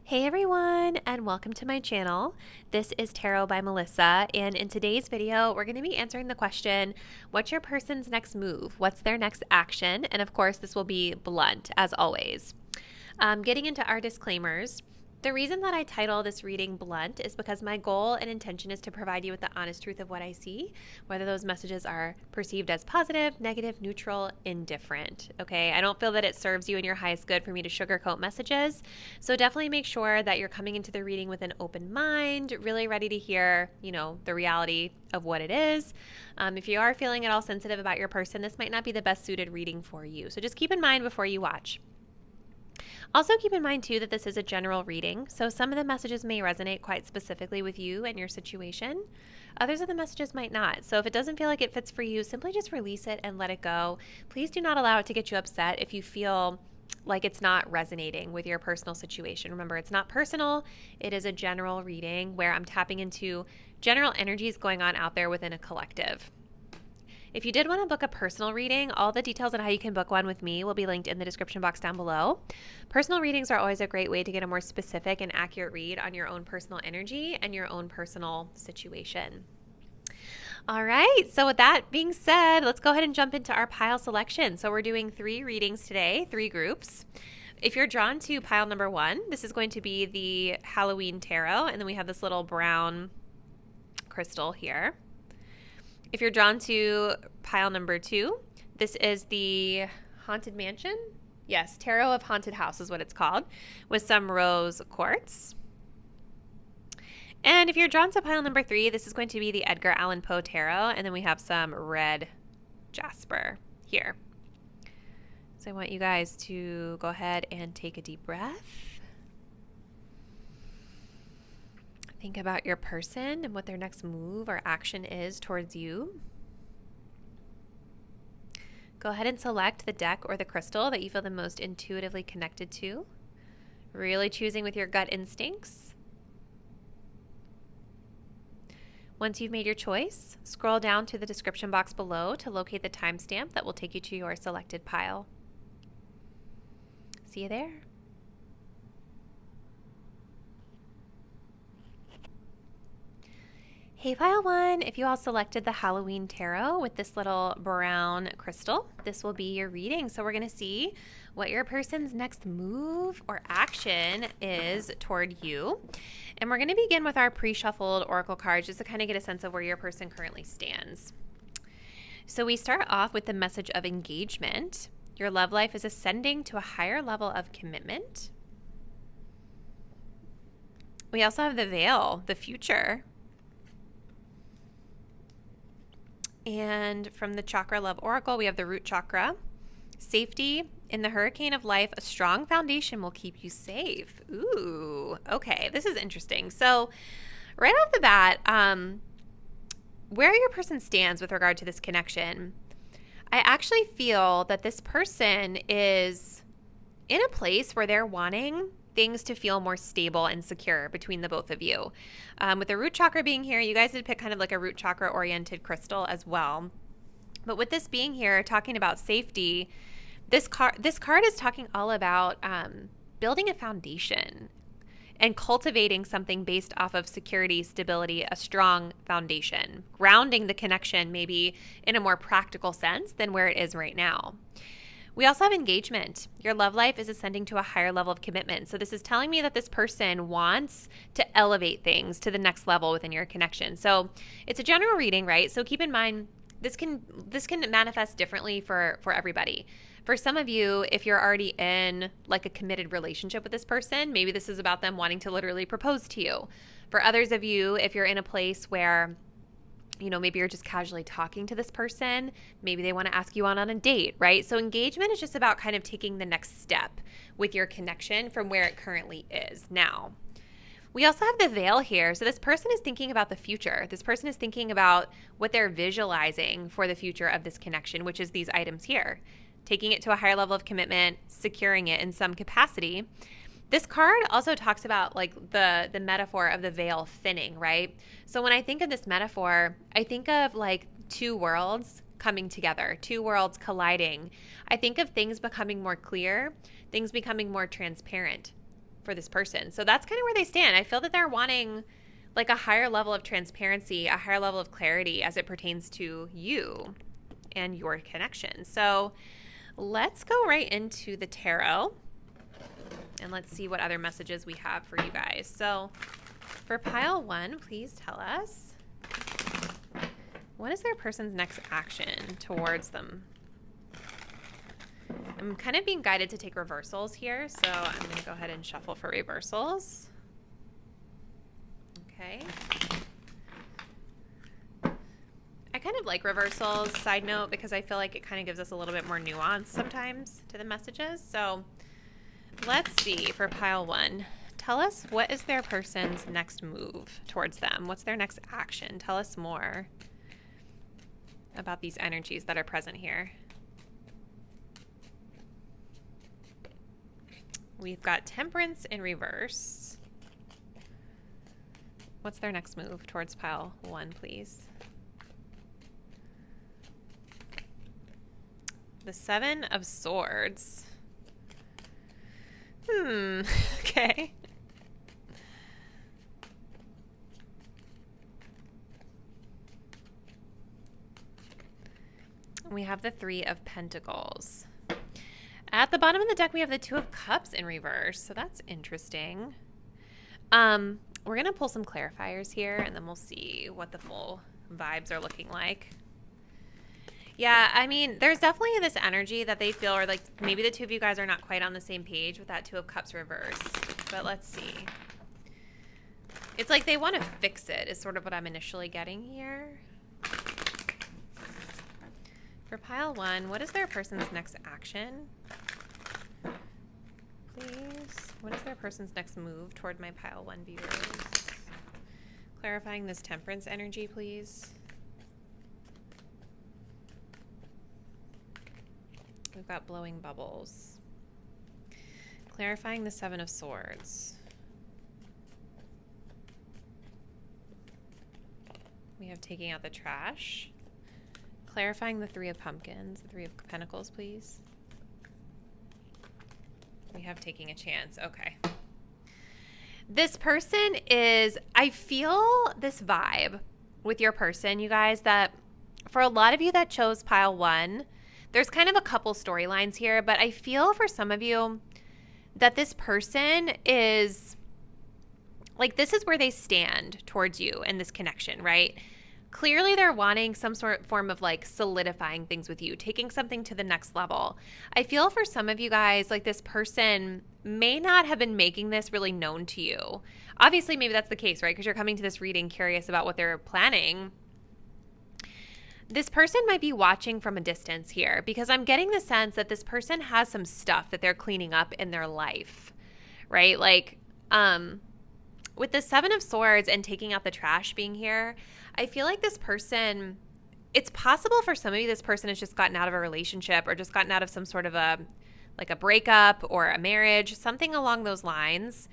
Hey everyone, and welcome to my channel. This is Tarot by Melissa, and in today's video, we're going to be answering the question, what's your person's next move? What's their next action? And of course, this will be blunt, as always. Getting into our disclaimers, the reason that I title this reading Blunt is because my goal and intention is to provide you with the honest truth of what I see, whether those messages are perceived as positive, negative, neutral, indifferent, okay? I don't feel that it serves you in your highest good for me to sugarcoat messages, so definitely make sure that you're coming into the reading with an open mind, really ready to hear, the reality of what it is. If you are feeling at all sensitive about your person, this might not be the best suited reading for you, so just keep in mind before you watch. Also keep in mind too that this is a general reading, so some of the messages may resonate quite specifically with you and your situation. Others of the messages might not. So if it doesn't feel like it fits for you, simply just release it and let it go. Please do not allow it to get you upset if you feel like it's not resonating with your personal situation. Remember, it's not personal. It is a general reading where I'm tapping into general energies going on out there within a collective. If you did want to book a personal reading, all the details on how you can book one with me will be linked in the description box down below. Personal readings are always a great way to get a more specific and accurate read on your own personal energy and your own personal situation. All right, so with that being said, let's go ahead and jump into our pile selection. So we're doing 3 readings today, 3 groups. If you're drawn to pile number 1, this is going to be the Halloween Tarot, and then we have this little brown crystal here. If you're drawn to pile number 2, this is the Haunted Mansion. Yes, Tarot of Haunted House is what it's called, with some rose quartz. And if you're drawn to pile number 3, this is going to be the Edgar Allan Poe Tarot, and then we have some red jasper here. So I want you guys to go ahead and take a deep breath. Think about your person and what their next move or action is towards you. Go ahead and select the deck or the crystal that you feel the most intuitively connected to. Really choosing with your gut instincts. Once you've made your choice, scroll down to the description box below to locate the timestamp that will take you to your selected pile. See you there. Hey pile 1, if you all selected the Halloween Tarot with this little brown crystal, this will be your reading. So we're going to see what your person's next move or action is toward you. And we're going to begin with our pre-shuffled oracle cards just to kind of get a sense of where your person currently stands. So we start off with the message of engagement. Your love life is ascending to a higher level of commitment. We also have the veil, the future. And from the Chakra Love Oracle, we have the root chakra. Safety. In the hurricane of life, a strong foundation will keep you safe. Ooh, okay, this is interesting. So right off the bat, where your person stands with regard to this connection, I actually feel that this person is in a place where they're wanting things to feel more stable and secure between the both of you. With the root chakra being here, you guys did pick kind of like a root chakra oriented crystal as well. But with this being here, talking about safety, this card is talking all about building a foundation and cultivating something based off of security, stability, a strong foundation, grounding the connection maybe in a more practical sense than where it is right now. We also have engagement. Your love life is ascending to a higher level of commitment. So this is telling me that this person wants to elevate things to the next level within your connection. So it's a general reading, right? So keep in mind, this can manifest differently for everybody. For some of you, if you're already in like a committed relationship with this person, maybe this is about them wanting to literally propose to you. For others of you, if you're in a place where maybe you're just casually talking to this person. Maybe they want to ask you on a date, right? So engagement is just about kind of taking the next step with your connection from where it currently is now. We also have the veil here. So this person is thinking about the future. This person is thinking about what they're visualizing for the future of this connection, which is these items here. Taking it to a higher level of commitment, securing it in some capacity. This card also talks about like the metaphor of the veil thinning, right? So when I think of this metaphor, I think of like 2 worlds coming together, 2 worlds colliding. I think of things becoming more clear, things becoming more transparent. for this person. So that's kind of where they stand. I feel that they're wanting like a higher level of transparency, a higher level of clarity as it pertains to you and your connection. So let's go right into the tarot and let's see what other messages we have for you guys. So for pile 1, please tell us, what is their person's next action towards them? I'm kind of being guided to take reversals here, so I'm going to go ahead and shuffle for reversals. Okay. I kind of like reversals, side note, because I feel like it kind of gives us a little bit more nuance sometimes to the messages. So let's see for pile 1. Tell us, what is their person's next move towards them? What's their next action? Tell us more about these energies that are present here. We've got Temperance in reverse. What's their next move towards pile 1, please? The 7 of Swords. Okay. We have the 3 of Pentacles. At the bottom of the deck, we have the 2 of Cups in reverse, so that's interesting. We're going to pull some clarifiers here, and then we'll see what the full vibes are looking like. Yeah, I mean, there's definitely this energy that they feel, or like maybe the 2 of you guys are not quite on the same page with that 2 of Cups reverse, but let's see. It's like they want to fix it is sort of what I'm initially getting here. For pile 1, what is their person's next action? Please. What is their person's next move toward my pile 1 viewers? Clarifying this Temperance energy, please. We've got blowing bubbles. Clarifying the 7 of Swords. We have taking out the trash. Clarifying the 3 of Pumpkins, the 3 of Pentacles, please. We have taking a chance. Okay. This person is, I feel this vibe with your person, you guys, that for a lot of you that chose pile 1, there's kind of a couple storylines here, but I feel for some of you that this person is, like, this is where they stand towards you in this connection, right? Clearly they're wanting some form of like solidifying things with you, taking something to the next level. I feel for some of you guys like this person may not have been making this really known to you. Obviously, maybe that's the case, right? Because you're coming to this reading curious about what they're planning. This person might be watching from a distance here because I'm getting the sense that this person has some stuff that they're cleaning up in their life, right? Like, with the 7 of Swords and taking out the trash being here, I feel like this person, it's possible for some of you this person has just gotten out of a relationship or just gotten out of some sort of a breakup or a marriage, something along those lines.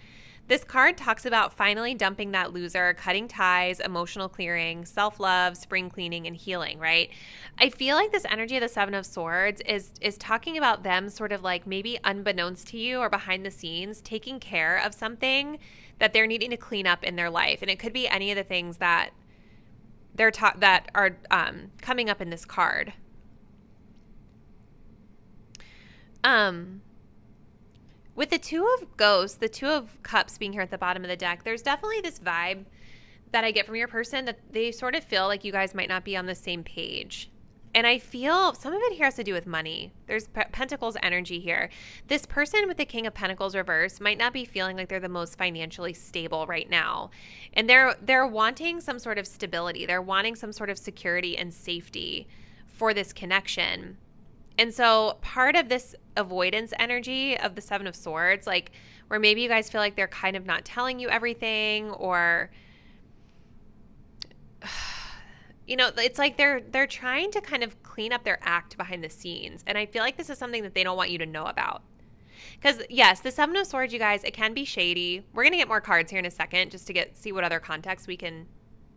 This card talks about finally dumping that loser, cutting ties, emotional clearing, self-love, spring cleaning, and healing, right? I feel like this energy of the 7 of Swords is talking about them sort of like maybe unbeknownst to you or behind the scenes, taking care of something that they're needing to clean up in their life. And it could be any of the things that that are coming up in this card. With the 2 of Ghosts, the 2 of Cups being here at the bottom of the deck, there's definitely this vibe that I get from your person that they sort of feel like you guys might not be on the same page. And I feel some of it here has to do with money. There's Pentacles energy here. This person with the King of Pentacles reverse might not be feeling like they're the most financially stable right now. And they're wanting some sort of stability. They're wanting some sort of security and safety for this connection. And so part of this avoidance energy of the 7 of Swords, like where maybe you guys feel like they're kind of not telling you everything, or you know, it's like they're trying to kind of clean up their act behind the scenes. And I feel like this is something that they don't want you to know about. Because yes, the 7 of Swords, you guys, it can be shady. We're going to get more cards here in a second just to see what other context we can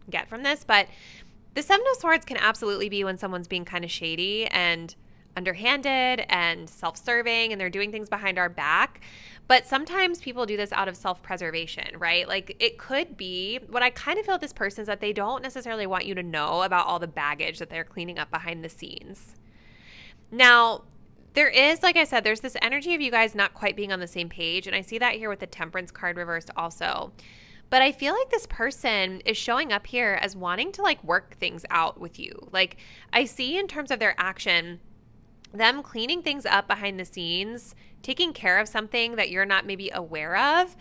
get from this. But the 7 of Swords can absolutely be when someone's being kind of shady. And underhanded and self-serving, and they're doing things behind our back. But sometimes people do this out of self-preservation, right? Like, it could be, what I kind of feel with this person is that they don't necessarily want you to know about all the baggage that they're cleaning up behind the scenes. Now, there is, like I said, there's this energy of you guys not quite being on the same page, and I see that here with the Temperance card reversed also. But I feel like this person is showing up here as wanting to, like, work things out with you. Like, I see in terms of their action, them cleaning things up behind the scenes, taking care of something that you're not maybe aware of,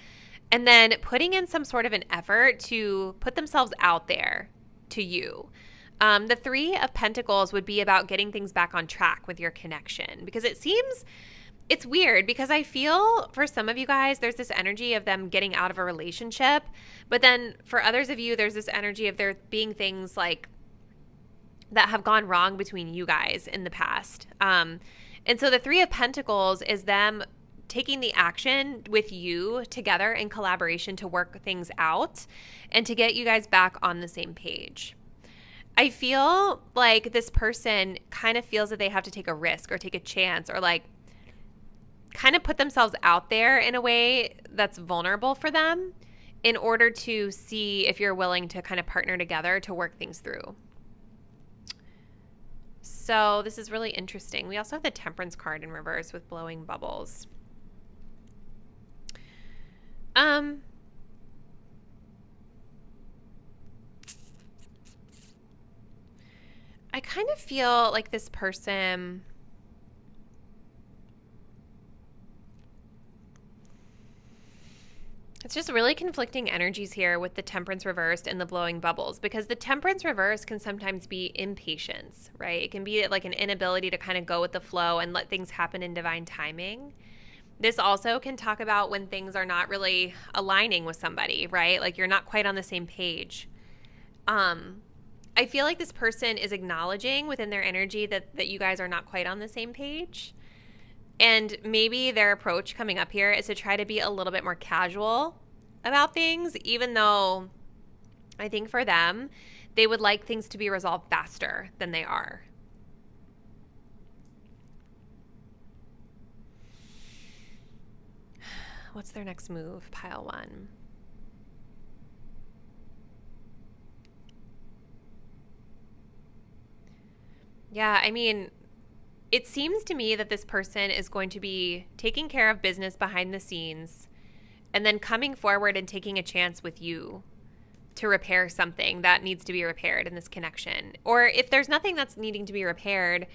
and then putting in some sort of an effort to put themselves out there to you. The Three of Pentacles would be about getting things back on track with your connection, because it seems, it's weird because I feel for some of you guys, there's this energy of them getting out of a relationship, but then for others of you, there's this energy of there being things like that have gone wrong between you guys in the past. And so the Three of Pentacles is them taking the action with you together in collaboration to work things out and to get you guys back on the same page. I feel like this person kind of feels that they have to take a risk or take a chance or like kind of put themselves out there in a way that's vulnerable for them in order to see if you're willing to kind of partner together to work things through. So this is really interesting. We also have the Temperance card in reverse with blowing bubbles. I kind of feel like this person it's just really conflicting energies here with the Temperance reversed and the blowing bubbles, because the Temperance reverse can sometimes be impatience, right? It can be like an inability to kind of go with the flow and let things happen in divine timing. This also can talk about when things are not really aligning with somebody, right? Like you're not quite on the same page. I feel like this person is acknowledging within their energy that you guys are not quite on the same page. And maybe their approach coming up here is to try to be a little bit more casual about things, even though I think for them, they would like things to be resolved faster than they are. What's their next move? Pile one. Yeah, I mean, it seems to me that this person is going to be taking care of business behind the scenes and then coming forward and taking a chance with you to repair something that needs to be repaired in this connection. Or if there's nothing that's needing to be repaired,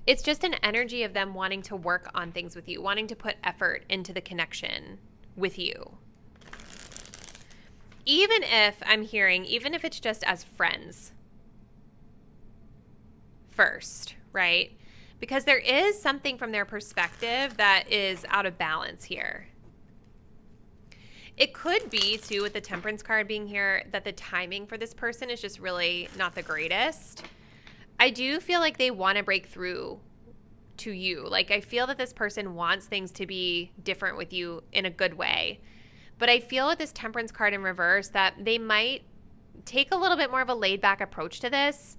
it's just an energy of them wanting to work on things with you, wanting to put effort into the connection with you. Even if I'm hearing, even if it's just as friends first, right? Because there is something from their perspective that is out of balance here. It could be, too, with the Temperance card being here, that the timing for this person is just really not the greatest. I do feel like they want to break through to you. Like, I feel that this person wants things to be different with you in a good way. But I feel with this Temperance card in reverse that they might take a little bit more of a laid-back approach to this,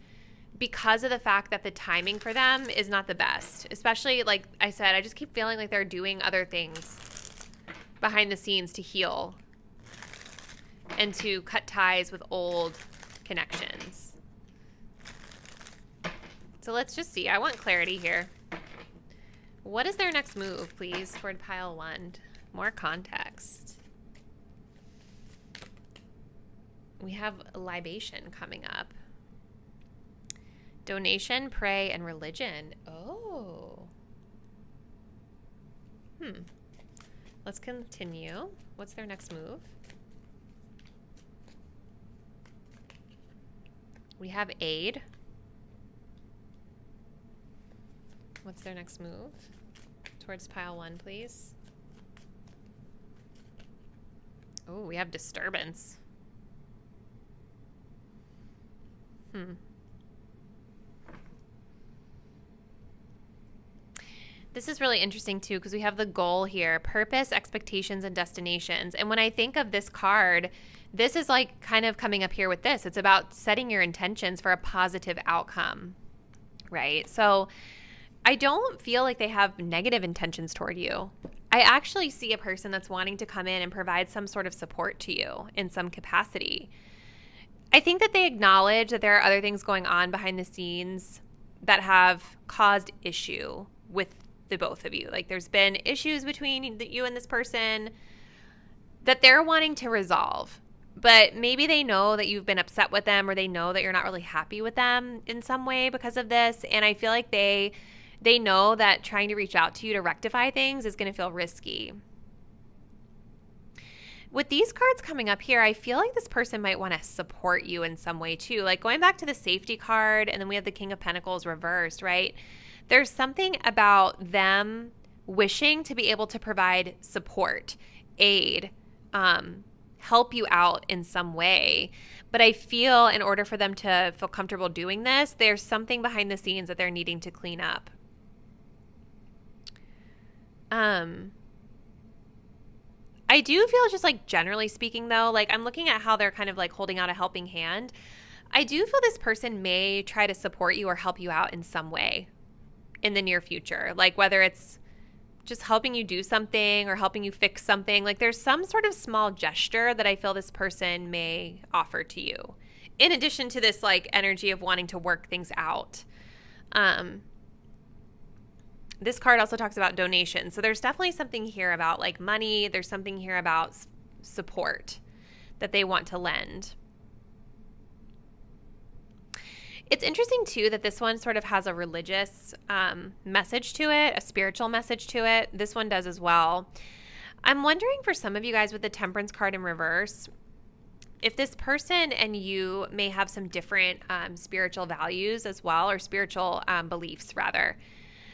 because of the fact that the timing for them is not the best. Especially, like I said, I just keep feeling like they're doing other things behind the scenes to heal and to cut ties with old connections. So let's just see. I want clarity here. What is their next move, please, toward pile one? More context. We have libation coming up. Donation, pray, and religion. Oh. Let's continue. What's their next move? We have aid. What's their next move? Towards pile one, please. Oh, we have disturbance. This is really interesting, too, because we have the goal here, purpose, expectations, and destinations. And when I think of this card, this is like kind of coming up here with this. It's about setting your intentions for a positive outcome, right? So I don't feel like they have negative intentions toward you. I actually see a person that's wanting to come in and provide some sort of support to you in some capacity. I think that they acknowledge that there are other things going on behind the scenes that have caused issue with the both of you. Like there's been issues between you and this person that they're wanting to resolve. But maybe they know that you've been upset with them, or they know that you're not really happy with them in some way because of this. And I feel like they know that trying to reach out to you to rectify things is going to feel risky. With these cards coming up here, I feel like this person might want to support you in some way too. Like going back to the safety card, and then we have the King of Pentacles reversed, right? There's something about them wishing to be able to provide support, aid, help you out in some way. But I feel in order for them to feel comfortable doing this, there's something behind the scenes that they're needing to clean up. I do feel, just like generally speaking though, like I'm looking at how they're kind of like holding out a helping hand. I do feel this person may try to support you or help you out in some way in the near future. Like whether it's just helping you do something or helping you fix something. Like there's some sort of small gesture that I feel this person may offer to you. In addition to this like energy of wanting to work things out. This card also talks about donation. So there's definitely something here about like money. There's something here about support that they want to lend. It's interesting too that this one sort of has a religious message to it, a spiritual message to it. This one does as well. I'm wondering for some of you guys with the Temperance card in reverse, if this person and you may have some different spiritual values as well, or spiritual beliefs rather.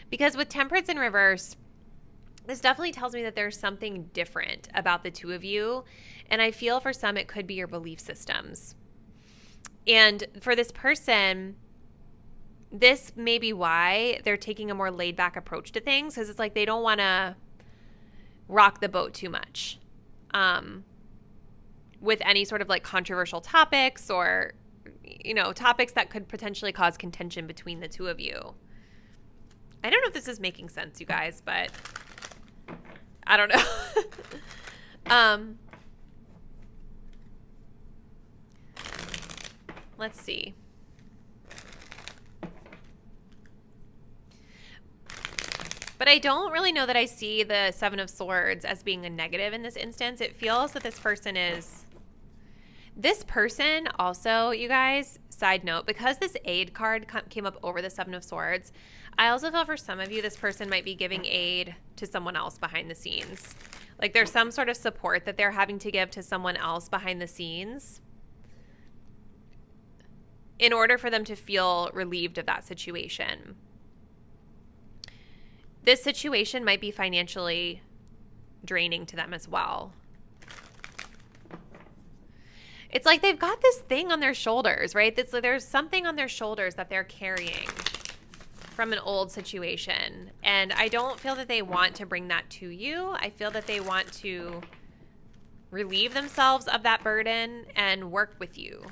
Because with Temperance in reverse, this definitely tells me that there's something different about the two of you. And I feel for some it could be your belief systems. And for this person, this may be why they're taking a more laid back approach to things, because it's like they don't want to rock the boat too much with any sort of like controversial topics or, you know, topics that could potentially cause contention between the two of you. I don't know if this is making sense, you guys, but I don't know. Let's see. But I don't really know that I see the Seven of Swords as being a negative in this instance. It feels that this person is... This person also, you guys, side note, because this aid card came up over the Seven of Swords, I also feel for some of you this person might be giving aid to someone else behind the scenes. Like there's some sort of support that they're having to give to someone else behind the scenes in order for them to feel relieved of that situation. This situation might be financially draining to them as well. It's like they've got this thing on their shoulders, right? There's something on their shoulders that they're carrying from an old situation. And I don't feel that they want to bring that to you. I feel that they want to relieve themselves of that burden and work with you.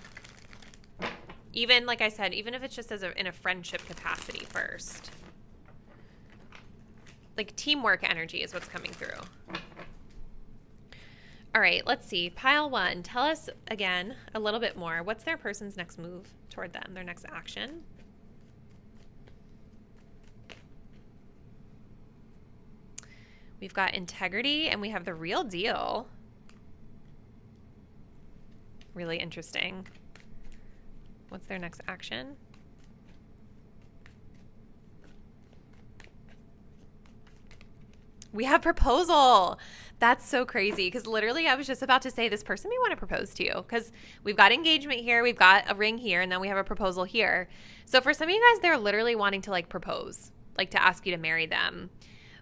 Even, like I said, even if it's just in a friendship capacity first. Like teamwork energy is what's coming through. All right, let's see. Pile one. Tell us again a little bit more. What's their person's next move toward them, their next action? We've got integrity and we have the real deal. Really interesting. What's their next action? We have proposal. That's so crazy because literally I was just about to say this person may want to propose to you because we've got engagement here, we've got a ring here, and then we have a proposal here. So for some of you guys, they're literally wanting to like propose, like to ask you to marry them.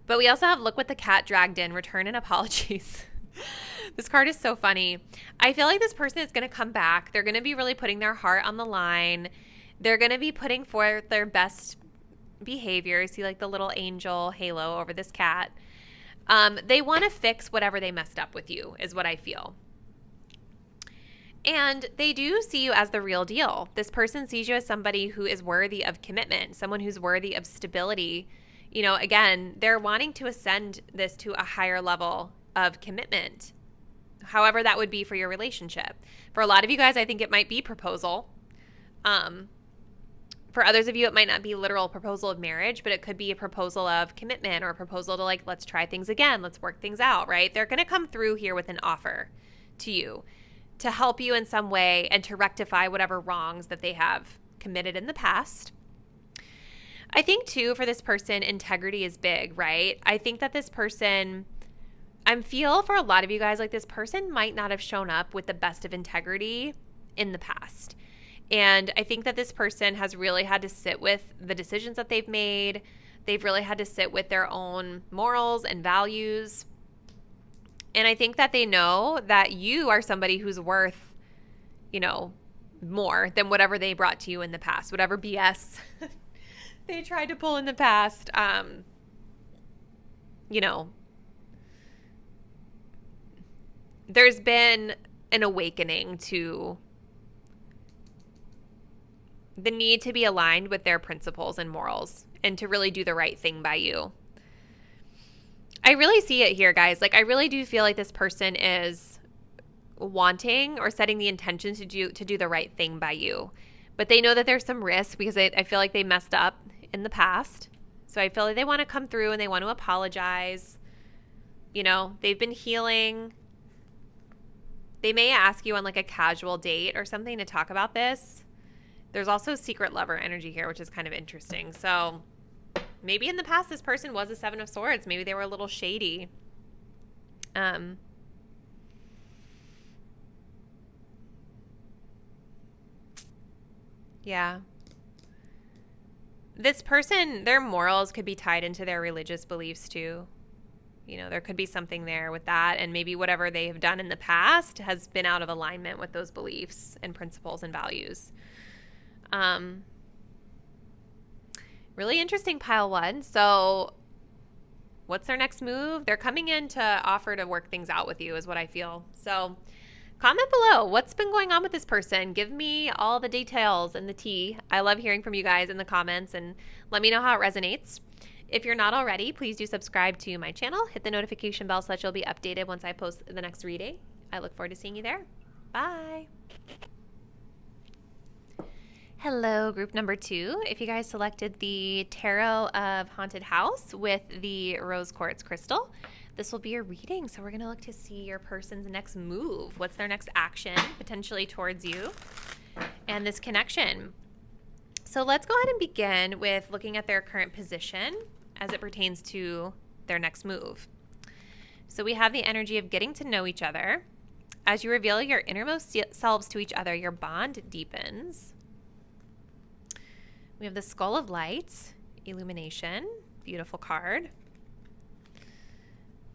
But we also have look what the cat dragged in, return and apologies. This card is so funny. I feel like this person is going to come back. They're going to be really putting their heart on the line. They're going to be putting forth their best behavior. See like the little angel halo over this cat. They want to fix whatever they messed up with you is what I feel. And they do see you as the real deal. This person sees you as somebody who is worthy of commitment, someone who's worthy of stability You know, again, they're wanting to ascend this to a higher level of commitment, however that would be for your relationship. For a lot of you guys, I think it might be proposal. For others of you, it might not be literal proposal of marriage, but it could be a proposal of commitment or a proposal to like, let's try things again. Let's work things out, right? They're going to come through here with an offer to you to help you in some way and to rectify whatever wrongs that they have committed in the past. I think too, for this person, integrity is big, right? I think that this person, I feel for a lot of you guys, like this person might not have shown up with the best of integrity in the past. And I think that this person has really had to sit with the decisions that they've made. They've really had to sit with their own morals and values. And I think that they know that you are somebody who's worth, you know, more than whatever they brought to you in the past, whatever BS they tried to pull in the past. You know, there's been an awakening to the need to be aligned with their principles and morals and to really do the right thing by you. I really see it here, guys. Like, I really do feel like this person is wanting or setting the intention to do the right thing by you. But they know that there's some risk because I feel like they messed up in the past. So I feel like they want to come through and they want to apologize. You know, they've been healing. They may ask you on like a casual date or something to talk about this. There's also secret lover energy here, which is kind of interesting. So maybe in the past this person was a Seven of Swords. Maybe they were a little shady. Yeah. This person, their morals could be tied into their religious beliefs too. You know, there could be something there with that. And maybe whatever they have done in the past has been out of alignment with those beliefs and principles and values. Really interesting, pile one. So what's their next move? They're coming in to offer to work things out with you is what I feel. So comment below. What's been going on with this person? Give me all the details and the tea. I love hearing from you guys in the comments and let me know how it resonates. If you're not already, please do subscribe to my channel. Hit the notification bell so that you'll be updated once I post the next reading. I look forward to seeing you there. Bye. Hello, group number 2. If you guys selected the Tarot of Haunted House with the Rose Quartz Crystal, this will be your reading. So we're going to look to see your person's next move. What's their next action potentially towards you and this connection. So let's go ahead and begin with looking at their current position as it pertains to their next move. So we have the energy of getting to know each other. As you reveal your innermost selves to each other, your bond deepens. We have the Skull of Light, Illumination, beautiful card.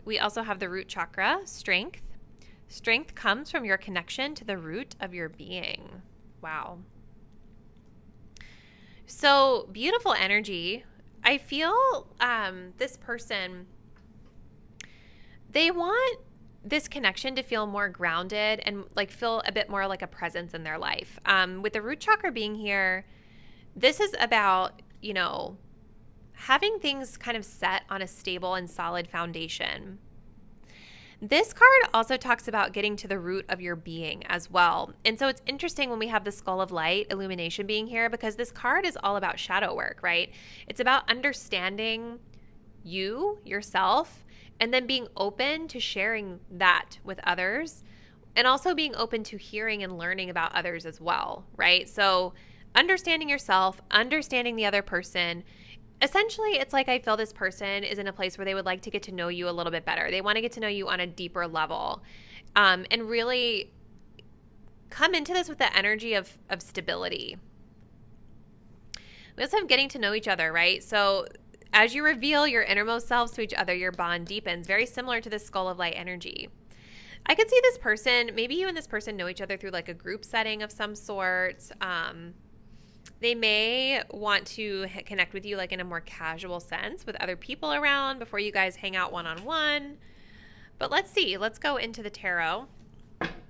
We also have the Root Chakra, Strength. Strength comes from your connection to the root of your being. Wow. So beautiful energy. I feel this person, they want this connection to feel more grounded and like feel a bit more like a presence in their life. With the Root Chakra being here, this is about, you know, having things kind of set on a stable and solid foundation. This card also talks about getting to the root of your being as well. And so it's interesting when we have the Skull of Light, Illumination being here, because this card is all about shadow work, right? It's about understanding you, yourself, and then being open to sharing that with others, and also being open to hearing and learning about others as well, right? So understanding yourself, understanding the other person. Essentially, it's like I feel this person is in a place where they would like to get to know you a little bit better. They want to get to know you on a deeper level, and really come into this with the energy of stability. We also have getting to know each other, right? So as you reveal your innermost selves to each other, your bond deepens, very similar to the Skull of Light energy. I could see this person, maybe you and this person know each other through like a group setting of some sort. They may want to connect with you like in a more casual sense with other people around before you guys hang out one-on-one. But let's see. Let's go into the tarot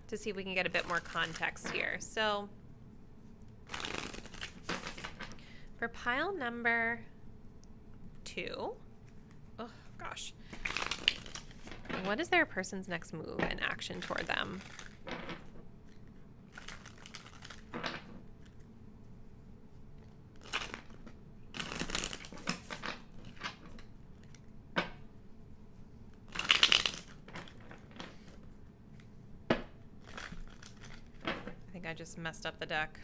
to see if we can get a bit more context here. So for pile number 2. Oh, gosh. What is their person's next move and action toward them? I just messed up the deck.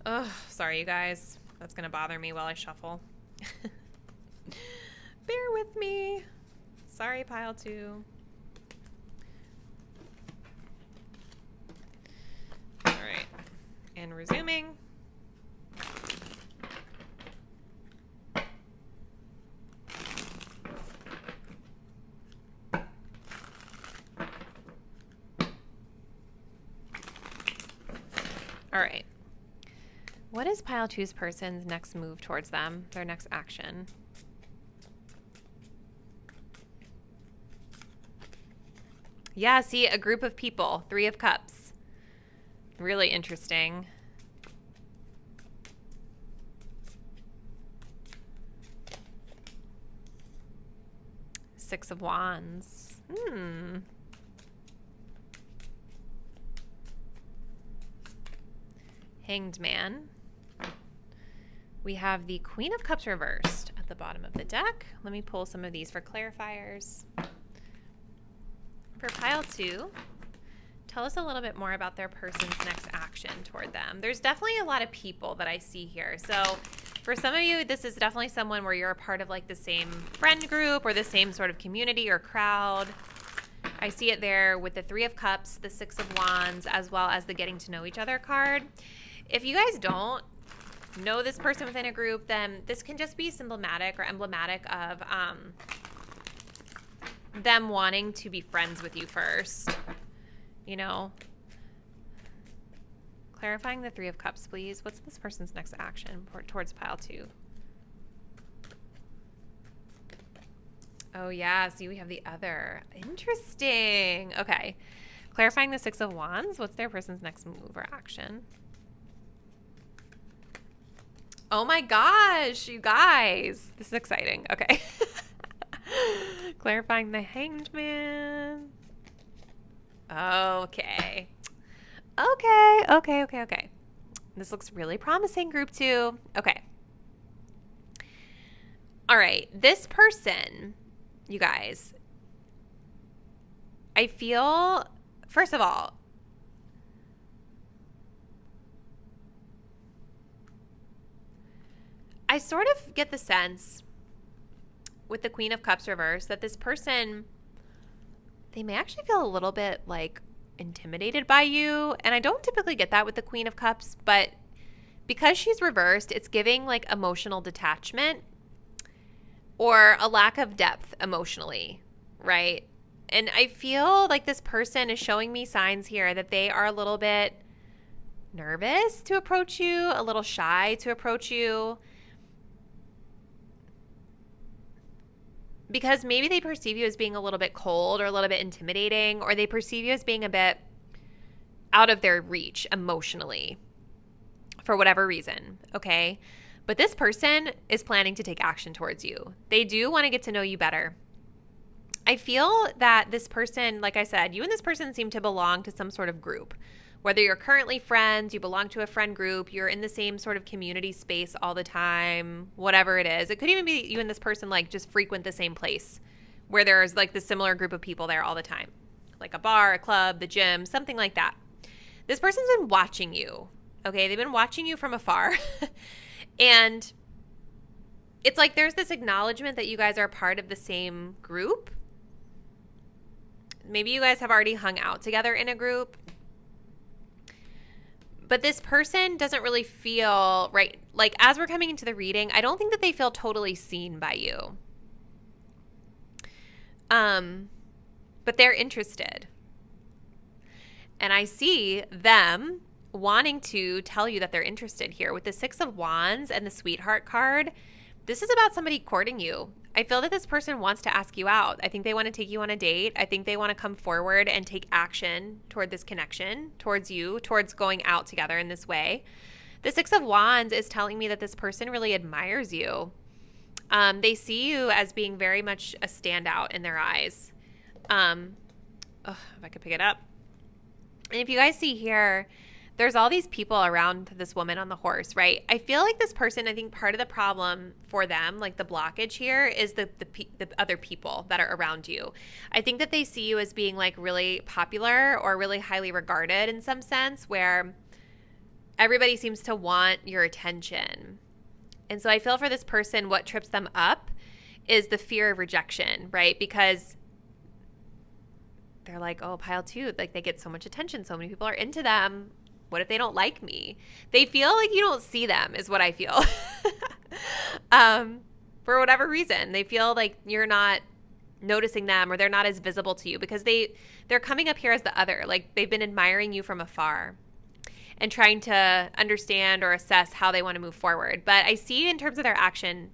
Oh, sorry, you guys. That's going to bother me while I shuffle. Bear with me. Sorry, pile 2. All right. And resuming. All right. What is pile 2's person's next move towards them? Their next action? Yeah, see, a group of people. 3 of Cups. Really interesting. Six of Wands. Hanged Man. We have the Queen of Cups reversed at the bottom of the deck. Let me pull some of these for clarifiers. For pile 2, tell us a little bit more about their person's next action toward them. There's definitely a lot of people that I see here. So for some of you, this is definitely someone where you're a part of like the same friend group or the same sort of community or crowd. I see it there with the 3 of Cups, the 6 of Wands, as well as the getting to know each other card. If you guys don't know this person within a group, then this can just be symptomatic or emblematic of them wanting to be friends with you first, you know. Clarifying the 3 of Cups, please. What's this person's next action towards pile 2? Oh, yeah. See, we have the other. Interesting. Okay. Clarifying the 6 of Wands. What's their person's next move or action? Oh, my gosh, you guys. This is exciting. Okay. Clarifying the Hanged Man. Okay. Okay. This looks really promising, group 2. Okay. All right. This person, you guys, I feel, first of all, I sort of get the sense with the Queen of Cups reverse that this person, they may actually feel a little bit like intimidated by you. And I don't typically get that with the Queen of Cups, but because she's reversed, it's giving like emotional detachment or a lack of depth emotionally, right? And I feel like this person is showing me signs here that they are a little bit nervous to approach you, a little shy to approach you, because maybe they perceive you as being a little bit cold or a little bit intimidating, or they perceive you as being a bit out of their reach emotionally for whatever reason, okay? But this person is planning to take action towards you. They do want to get to know you better. I feel that this person, like I said, you and this person seem to belong to some sort of group. Whether you're currently friends, you belong to a friend group, you're in the same sort of community space all the time, whatever it is. It could even be you and this person like just frequent the same place where there's like the similar group of people there all the time. Like a bar, a club, the gym, something like that. This person's been watching you, okay? They've been watching you from afar. And it's like there's this acknowledgement that you guys are part of the same group. Maybe you guys have already hung out together in a group. But this person doesn't really feel, right, like as we're coming into the reading, I don't think that they feel totally seen by you. But they're interested. And I see them wanting to tell you that they're interested here. With the 6 of Wands and the Sweetheart card, this is about somebody courting you. I feel that this person wants to ask you out. I think they want to take you on a date. I think they want to come forward and take action toward this connection, towards you, towards going out together in this way. The 6 of Wands is telling me that this person really admires you. They see you as being very much a standout in their eyes. If I could pick it up. And if you guys see here, there's all these people around this woman on the horse, right? I feel like this person, I think part of the problem for them, like the blockage here, is the other people that are around you. I think that they see you as being like really popular or really highly regarded in some sense, where everybody seems to want your attention. And so I feel for this person, what trips them up is the fear of rejection, right? Because they're like, oh, pile 2, like they get so much attention. So many people are into them. What if they don't like me? They feel like you don't see them is what I feel. For whatever reason, they feel like you're not noticing them or they're not as visible to you because they're coming up here as the other. Like they've been admiring you from afar and trying to understand or assess how they want to move forward. But I see in terms of their action,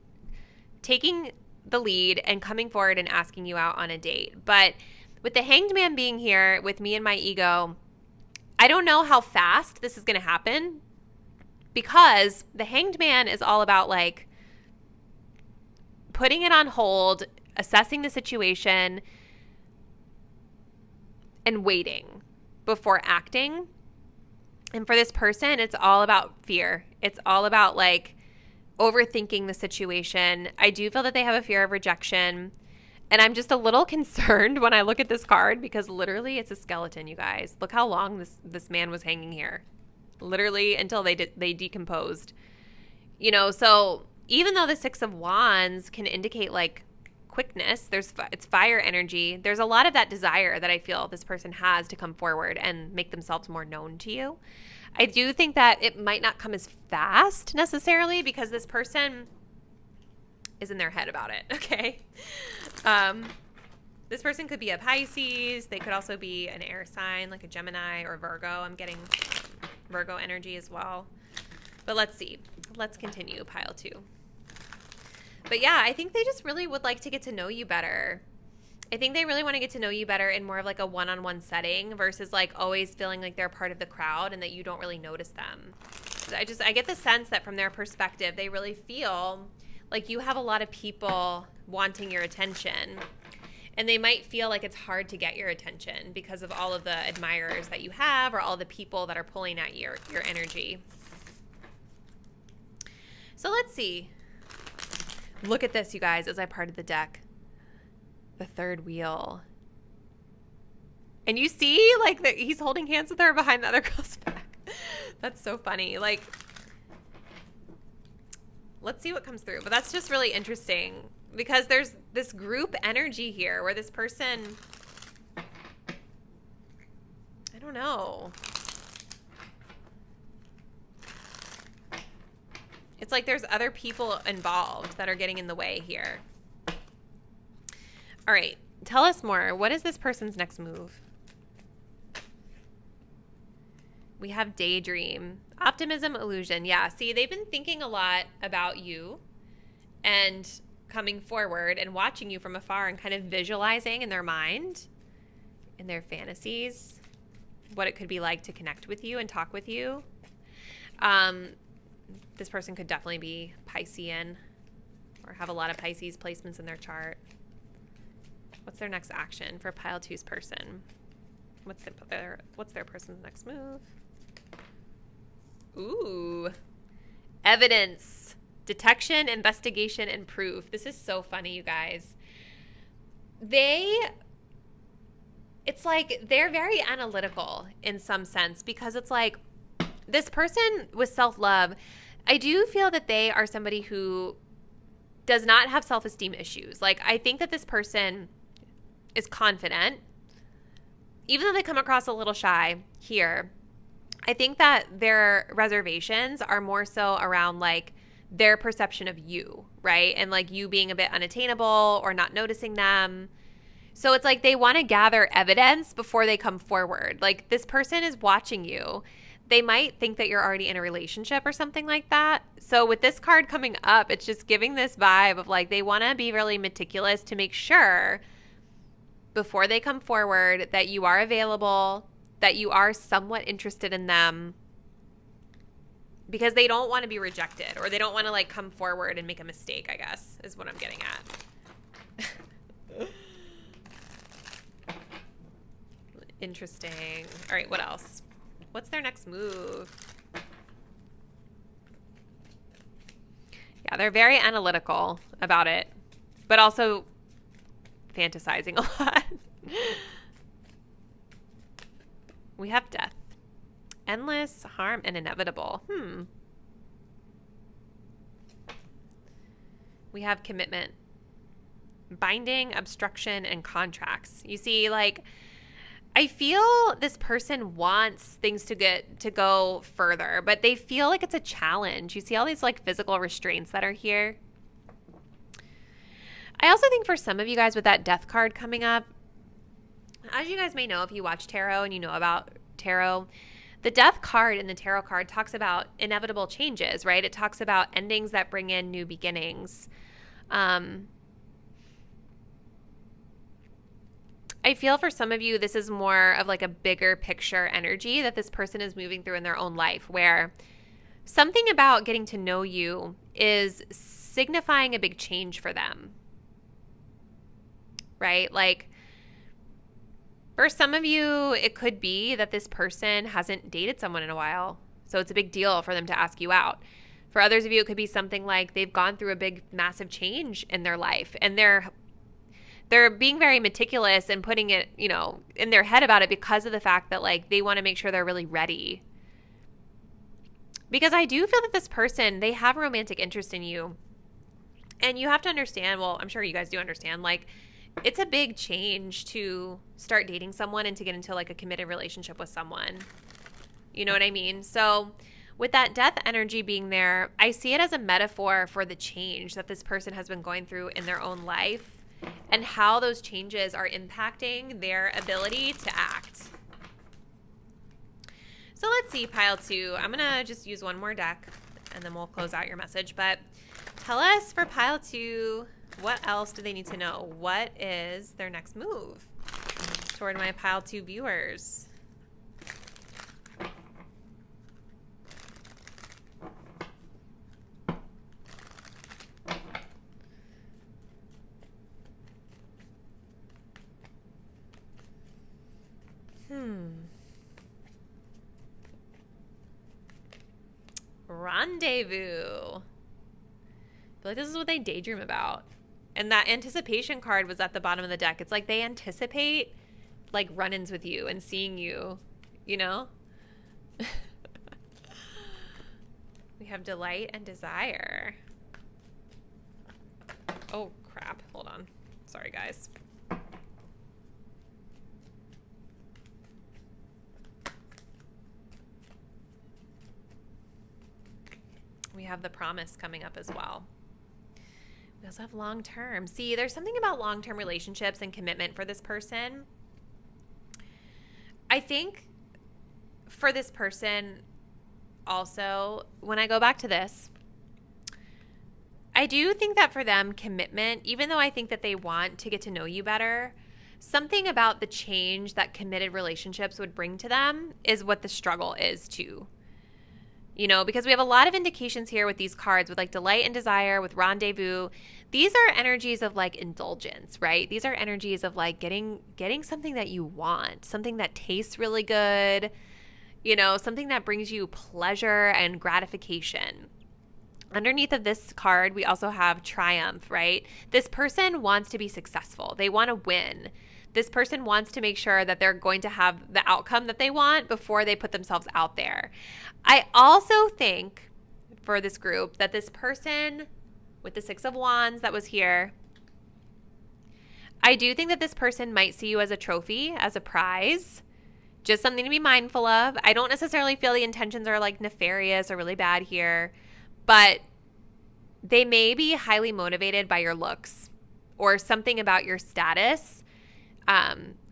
taking the lead and coming forward and asking you out on a date. But with the Hanged Man being here with me and my ego, I don't know how fast this is going to happen because the Hanged Man is all about like putting it on hold, assessing the situation, and waiting before acting. And for this person, it's all about fear. It's all about like overthinking the situation. I do feel that they have a fear of rejection. And I'm just a little concerned when I look at this card because literally it's a skeleton, you guys. Look how long this man was hanging here. Literally until they decomposed. You know, so even though the 6 of Wands can indicate like quickness, it's fire energy. There's a lot of that desire that I feel this person has to come forward and make themselves more known to you. I do think that it might not come as fast necessarily because this person is in their head about it, okay? This person could be a Pisces. They could also be an air sign like a Gemini or Virgo. I'm getting Virgo energy as well. But let's see. Let's continue, pile 2. But yeah, I think they just really would like to get to know you better. I think they really want to get to know you better in more of like a one-on-one setting versus like always feeling like they're part of the crowd and that you don't really notice them. I get the sense that from their perspective, they really feel like you have a lot of people wanting your attention. And they might feel like it's hard to get your attention because of all of the admirers that you have or all the people that are pulling at your energy. So let's see. Look at this, you guys, as I parted the deck. The 3rd wheel. And you see, like, he's holding hands with her behind the other girl's back. That's so funny. Like, let's see what comes through. But that's just really interesting because there's this group energy here where this person, I don't know. It's like there's other people involved that are getting in the way here. All right, tell us more. What is this person's next move? We have daydream, optimism, illusion. Yeah, see, they've been thinking a lot about you and coming forward and watching you from afar and kind of visualizing in their mind, in their fantasies, what it could be like to connect with you and talk with you. This person could definitely be Piscean or have a lot of Pisces placements in their chart. What's their next action for pile 2's person? What's their person's next move? Ooh. Evidence, detection, investigation, and proof. This is so funny, you guys. It's like they're very analytical in some sense because it's like this person with self-love, I do feel that they are somebody who does not have self-esteem issues. Like, I think that this person is confident, even though they come across a little shy here. I think that their reservations are more so around like their perception of you, right? And like you being a bit unattainable or not noticing them. So it's like they want to gather evidence before they come forward. Like this person is watching you. They might think that you're already in a relationship or something like that. So with this card coming up, it's just giving this vibe of like they want to be really meticulous to make sure before they come forward that you are available, that you are somewhat interested in them, because they don't want to be rejected, or they don't want to like come forward and make a mistake, I guess, is what I'm getting at. Interesting. All right, what else? What's their next move? Yeah, they're very analytical about it, but also fantasizing a lot. We have death. Endless, harm, and inevitable. We have commitment. Binding, obstruction, and contracts. You see, like, I feel this person wants things to go further, but they feel like it's a challenge. You see all these like physical restraints that are here. I also think for some of you guys with that death card coming up, as you guys may know if you watch tarot and you know about tarot, the death card in the tarot card talks about inevitable changes, right? It talks about endings that bring in new beginnings. I feel for some of you, this is more of like a bigger picture energy that this person is moving through in their own life, where something about getting to know you is signifying a big change for them, right? Like for some of you, it could be that this person hasn't dated someone in a while, so it's a big deal for them to ask you out. For others of you, it could be something like they've gone through a big, massive change in their life, and they're being very meticulous and putting it, you know, in their head about it because of the fact that like they want to make sure they're really ready. Because I do feel that this person, they have a romantic interest in you. And you have to understand, well, I'm sure you guys do understand, like it's a big change to start dating someone and to get into like a committed relationship with someone. You know what I mean? So with that death energy being there, I see it as a metaphor for the change that this person has been going through in their own life, and how those changes are impacting their ability to act. So let's see, pile 2. I'm going to just use one more deck, and then we'll close out your message. But tell us for pile 2, what else do they need to know? What is their next move toward my pile 2 viewers? Rendezvous. I feel like this is what they daydream about. And that anticipation card was at the bottom of the deck. It's like they anticipate like run-ins with you and seeing you, you know? We have delight and desire. Oh, crap. Hold on. Sorry, guys. We have the promise coming up as well. We also have long-term. See, there's something about long-term relationships and commitment for this person. I think for this person also, when I go back to this, I do think that for them, commitment, even though I think that they want to get to know you better, something about the change that committed relationships would bring to them is what the struggle is too. You know, because we have a lot of indications here with these cards, with like delight and desire, with rendezvous. These are energies of like indulgence, right? These are energies of like getting something that you want, something that tastes really good, you know, something that brings you pleasure and gratification. Underneath of this card, we also have triumph, right? This person wants to be successful. They want to win. This person wants to make sure that they're going to have the outcome that they want before they put themselves out there. I also think for this group that this person with the 6 of Wands that was here, I do think that this person might see you as a trophy, as a prize, just something to be mindful of. I don't necessarily feel the intentions are like nefarious or really bad here, but they may be highly motivated by your looks or something about your status.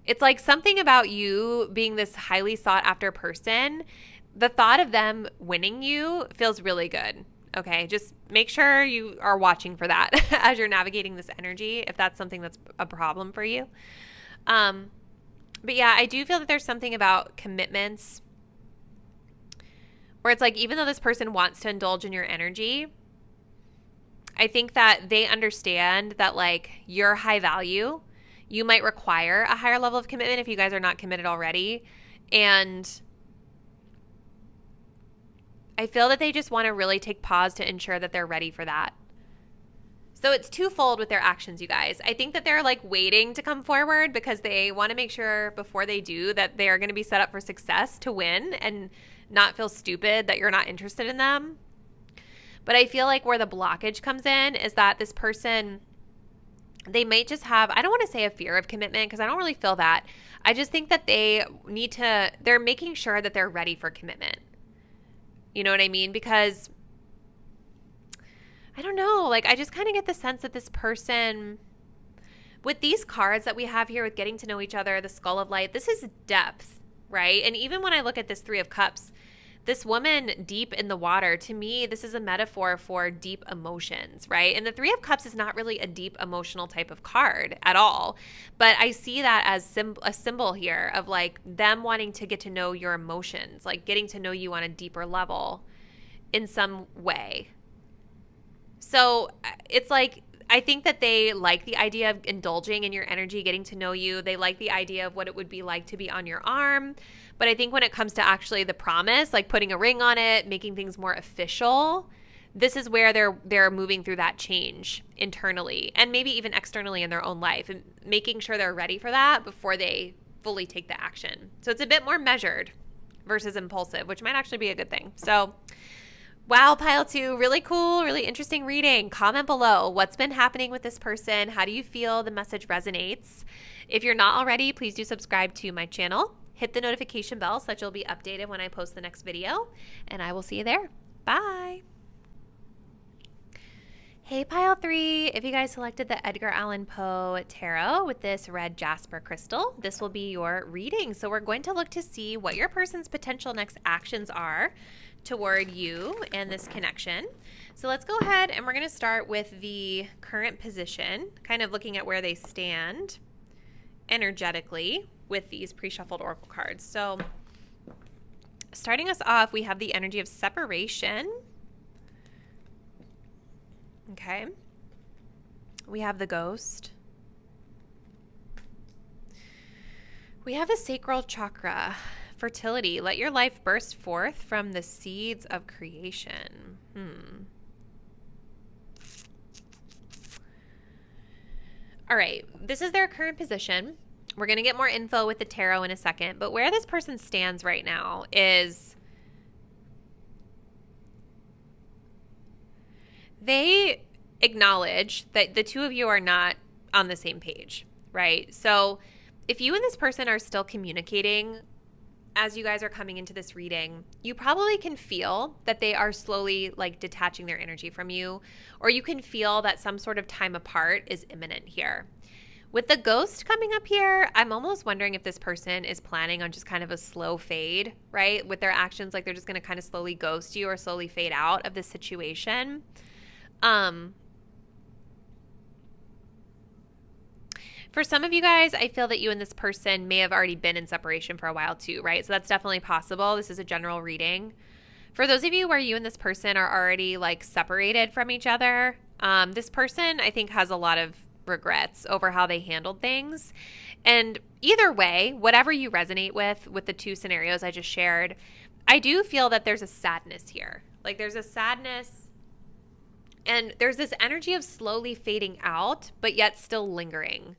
It's like something about you being this highly sought after person. The thought of them winning you feels really good. Okay, just make sure you are watching for that as you're navigating this energy, if that's something that's a problem for you. But yeah, I do feel that there's something about commitments where it's like, even though this person wants to indulge in your energy, I think that they understand that like you're high value. You might require a higher level of commitment if you guys are not committed already. And I feel that they just want to really take pause to ensure that they're ready for that. So it's twofold with their actions, you guys. I think that they're like waiting to come forward because they want to make sure before they do that they are going to be set up for success to win and not feel stupid that you're not interested in them. But I feel like where the blockage comes in is that this person, they might just have, I don't want to say a fear of commitment because I don't really feel that. I just think that they're making sure that they're ready for commitment. You know what I mean? Because I don't know, like I just kind of get the sense that this person, with these cards that we have here with getting to know each other, the Skull of Light, this is depth, right? And even when I look at this Three of Cups, this woman deep in the water, to me, this is a metaphor for deep emotions, right? And the Three of Cups is not really a deep emotional type of card at all. But I see that as a symbol here of like them wanting to get to know your emotions, like getting to know you on a deeper level in some way. So it's like, I think that they like the idea of indulging in your energy, getting to know you. They like the idea of what it would be like to be on your arm. But I think when it comes to actually the promise, like putting a ring on it, making things more official, this is where they're moving through that change internally and maybe even externally in their own life and making sure they're ready for that before they fully take the action. So it's a bit more measured versus impulsive, which might actually be a good thing. So wow, pile 2, really cool, really interesting reading. Comment below what's been happening with this person. How do you feel the message resonates? If you're not already, please do subscribe to my channel. Hit the notification bell so that you'll be updated when I post the next video, and I will see you there. Bye. Hey, pile 3, if you guys selected the Edgar Allan Poe Tarot with this red jasper crystal, this will be your reading. So we're going to look to see what your person's potential next actions are toward you and this connection. So let's go ahead and we're going to start with the current position, kind of looking at where they stand energetically with these pre-shuffled oracle cards. So starting us off, we have the energy of separation. Okay. We have the Ghost. We have the sacral chakra. Fertility. Let your life burst forth from the seeds of creation. All right. This is their current position. We're going to get more info with the tarot in a second. But where this person stands right now is they acknowledge that the two of you are not on the same page, right? So if you and this person are still communicating as you guys are coming into this reading, you probably can feel that they are slowly like detaching their energy from you, or you can feel that some sort of time apart is imminent here. With the Ghost coming up here, I'm almost wondering if this person is planning on just kind of a slow fade, right? With their actions, like they're just going to kind of slowly ghost you or slowly fade out of this situation. For some of you guys, I feel that you and this person may have already been in separation for a while too, right? So that's definitely possible. This is a general reading. For those of you where you and this person are already like separated from each other, this person I think has a lot of regrets over how they handled things. And either way, whatever you resonate with the two scenarios I just shared, I do feel that there's a sadness here. Like there's a sadness and there's this energy of slowly fading out, but yet still lingering.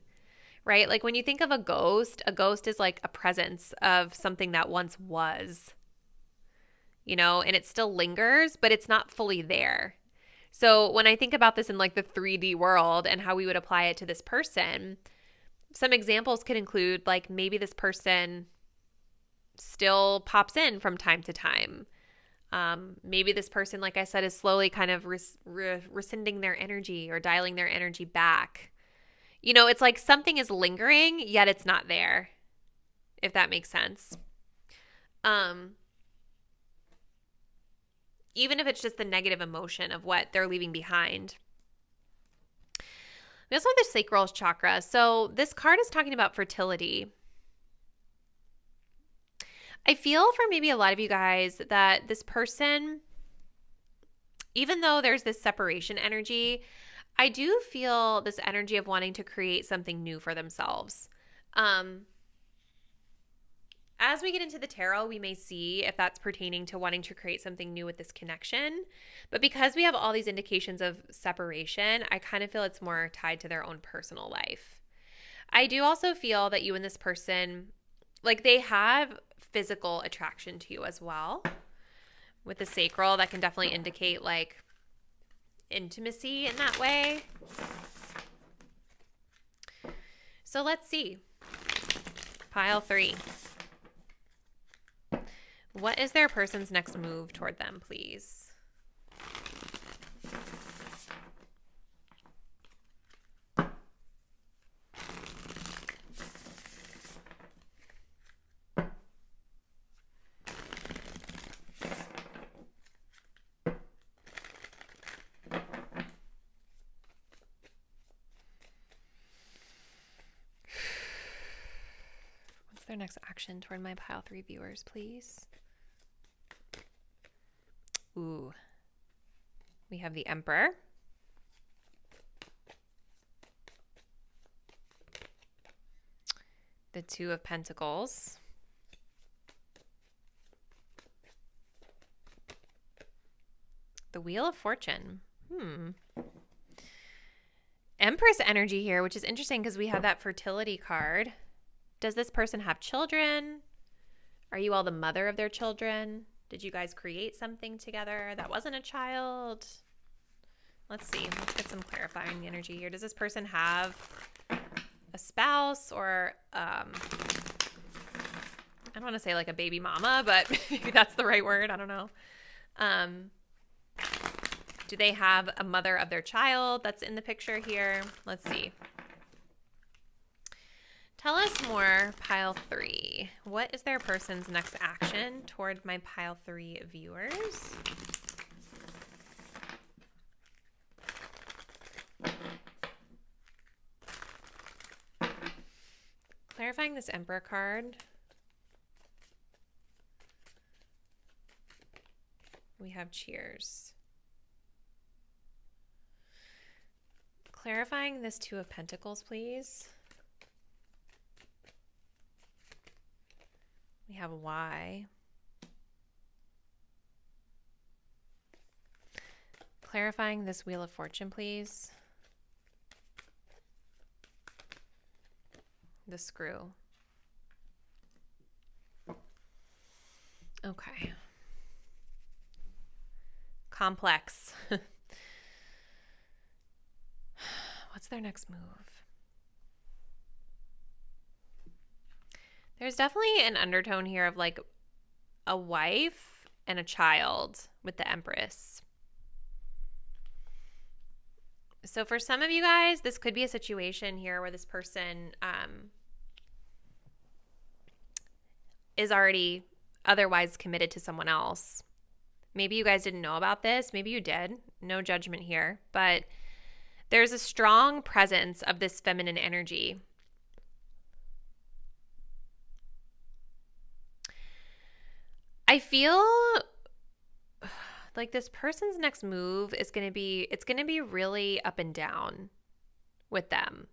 Right? Like when you think of a ghost is like a presence of something that once was, you know, and it still lingers, but it's not fully there. So when I think about this in like the 3D world and how we would apply it to this person, some examples could include like maybe this person still pops in from time to time. Maybe this person, like I said, is slowly kind of rescinding their energy or dialing their energy back. You know, it's like something is lingering, yet it's not there, if that makes sense. Even if it's just the negative emotion of what they're leaving behind. We also have the sacral chakra. So this card is talking about fertility. I feel for maybe a lot of you guys that this person, even though there's this separation energy, I do feel this energy of wanting to create something new for themselves. As we get into the tarot, we may see if that's pertaining to wanting to create something new with this connection. But because we have all these indications of separation, I kind of feel it's more tied to their own personal life. I do also feel that you and this person, like, they have physical attraction to you as well. With the sacral, that can definitely indicate like intimacy in that way. So let's see. Pile 3. What is their person's next move toward them, please? What's their next action toward my pile 3 viewers, please? Ooh, we have the Emperor. The Two of Pentacles. The Wheel of Fortune. Empress energy here, which is interesting because we have that fertility card. Does this person have children? Are you all the mother of their children? Did you guys create something together that wasn't a child? Let's see. Let's get some clarifying energy here. Does this person have a spouse or I don't want to say like a baby mama, but maybe that's the right word. I don't know. Do they have a mother of their child that's in the picture here? Let's see. Tell us more, pile 3. What is their person's next action toward my pile 3 viewers? Clarifying this Emperor card. We have cheers. Clarifying this Two of Pentacles, please. We have why. Clarifying this Wheel of Fortune, please. The Screw. Okay. Complex. What's their next move? There's definitely an undertone here of like a wife and a child with the Empress. So for some of you guys, this could be a situation here where this person is already otherwise committed to someone else. Maybe you guys didn't know about this. Maybe you did. No judgment here. But there's a strong presence of this feminine energy. I feel like this person's next move is going to be, it's going to be really up and down with them.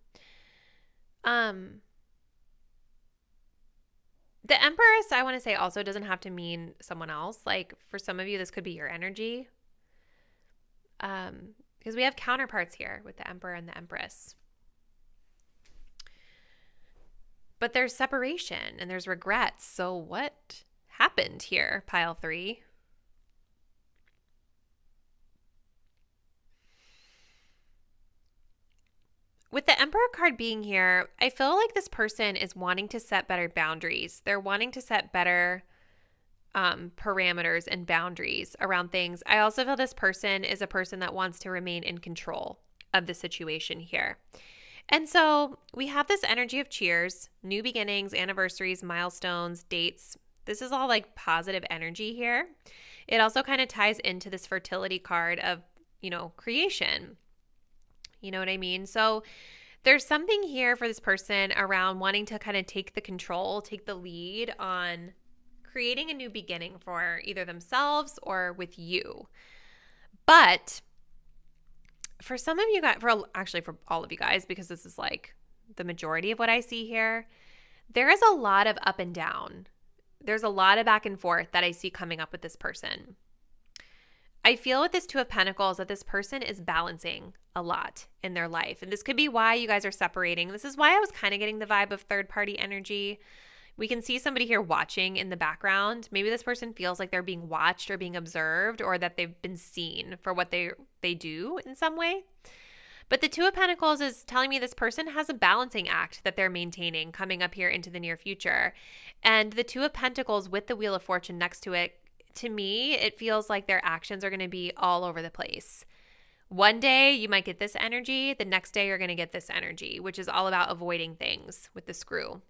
The Empress, I want to say, also doesn't have to mean someone else. Like for some of you, this could be your energy. Because we have counterparts here with the Emperor and the Empress. But there's separation and there's regrets. So what happened here, pile 3? With the Emperor card being here, I feel like this person is wanting to set better boundaries. They're wanting to set better parameters and boundaries around things. I also feel this person is a person that wants to remain in control of the situation here. And so we have this energy of cheers, new beginnings, anniversaries, milestones, dates. This is all like positive energy here. It also kind of ties into this fertility card of, you know, creation. You know what I mean? So there's something here for this person around wanting to kind of take the control, take the lead on creating a new beginning for either themselves or with you. But for some of you guys, for all of you guys, because this is like the majority of what I see here, there is a lot of up and down. There's a lot of back and forth that I see coming up with this person. I feel with this Two of Pentacles that this person is balancing a lot in their life. And this could be why you guys are separating. This is why I was kind of getting the vibe of third-party energy. We can see somebody here watching in the background. Maybe this person feels like they're being watched or being observed, or that they've been seen for what they do in some way. But the Two of Pentacles is telling me this person has a balancing act that they're maintaining coming up here into the near future. And the Two of Pentacles with the Wheel of Fortune next to it, to me, it feels like their actions are going to be all over the place. One day you might get this energy. The next day you're going to get this energy, which is all about avoiding things with the Screw.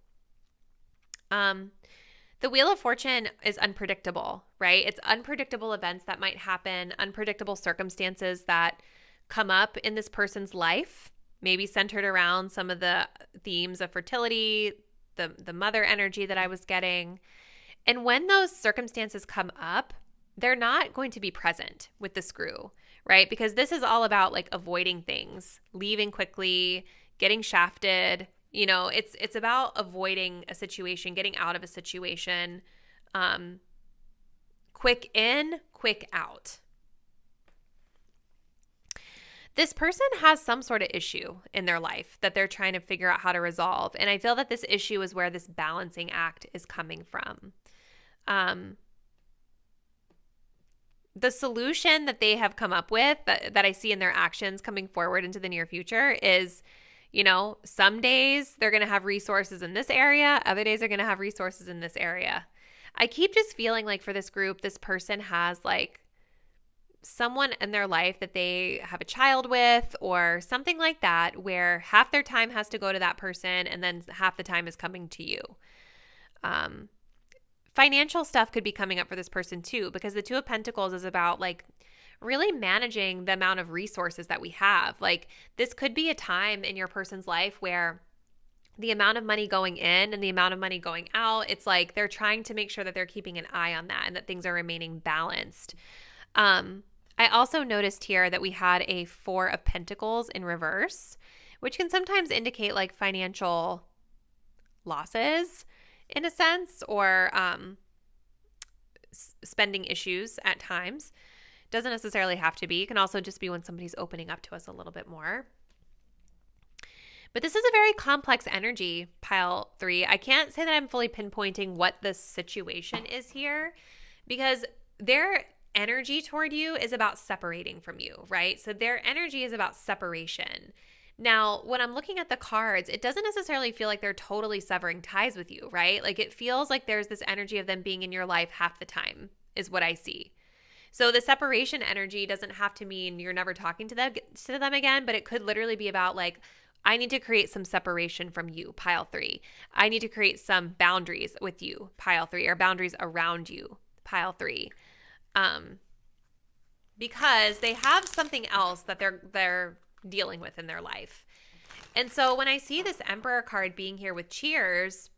The Wheel of Fortune is unpredictable, right? It's unpredictable events that might happen, unpredictable circumstances that come up in this person's life, maybe centered around some of the themes of fertility, the mother energy that I was getting. And when those circumstances come up, they're not going to be present with the Screw, right? Because this is all about like avoiding things, leaving quickly, getting shafted. You know, it's about avoiding a situation, getting out of a situation, quick in, quick out. This person has some sort of issue in their life that they're trying to figure out how to resolve. And I feel that this issue is where this balancing act is coming from. The solution that they have come up with that I see in their actions coming forward into the near future is, you know, some days they're going to have resources in this area. Other days they're going to have resources in this area. I keep just feeling like for this group, this person has like someone in their life that they have a child with or something like that, where half their time has to go to that person and then half the time is coming to you. Financial stuff could be coming up for this person too, because the Two of Pentacles is about like really managing the amount of resources that we have. Like this could be a time in your person's life where the amount of money going in and the amount of money going out, it's like they're trying to make sure that they're keeping an eye on that and that things are remaining balanced. I also noticed here that we had a Four of Pentacles in reverse, which can sometimes indicate like financial losses in a sense, or spending issues at times. Doesn't necessarily have to be. It can also just be when somebody's opening up to us a little bit more. But this is a very complex energy, pile 3. I can't say that I'm fully pinpointing what the situation is here, because their energy toward you is about separating from you, right? So their energy is about separation. Now, when I'm looking at the cards, it doesn't necessarily feel like they're totally severing ties with you, right? Like it feels like there's this energy of them being in your life half the time is what I see. So the separation energy doesn't have to mean you're never talking to them again, but it could literally be about like, I need to create some separation from you, pile 3. I need to create some boundaries with you, pile 3, or boundaries around you, pile 3. Because they have something else that they're dealing with in their life. And so when I see this Emperor card being here with cheers,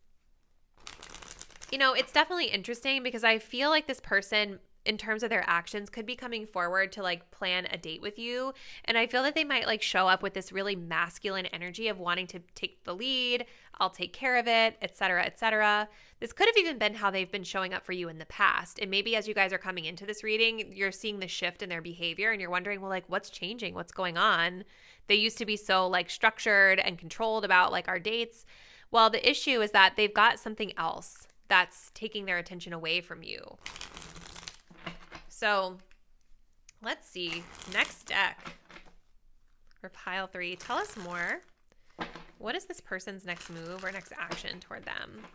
you know, it's definitely interesting because I feel like this person, in terms of their actions, could be coming forward to like plan a date with you. And I feel that they might like show up with this really masculine energy of wanting to take the lead. I'll take care of it, etc., etc. This could have even been how they've been showing up for you in the past. And maybe as you guys are coming into this reading, you're seeing the shift in their behavior and you're wondering, well, like, what's changing? What's going on? They used to be so like structured and controlled about like our dates. Well, the issue is that they've got something else that's taking their attention away from you. So let's see. Next deck for pile 3. Tell us more. What is this person's next move or next action toward them?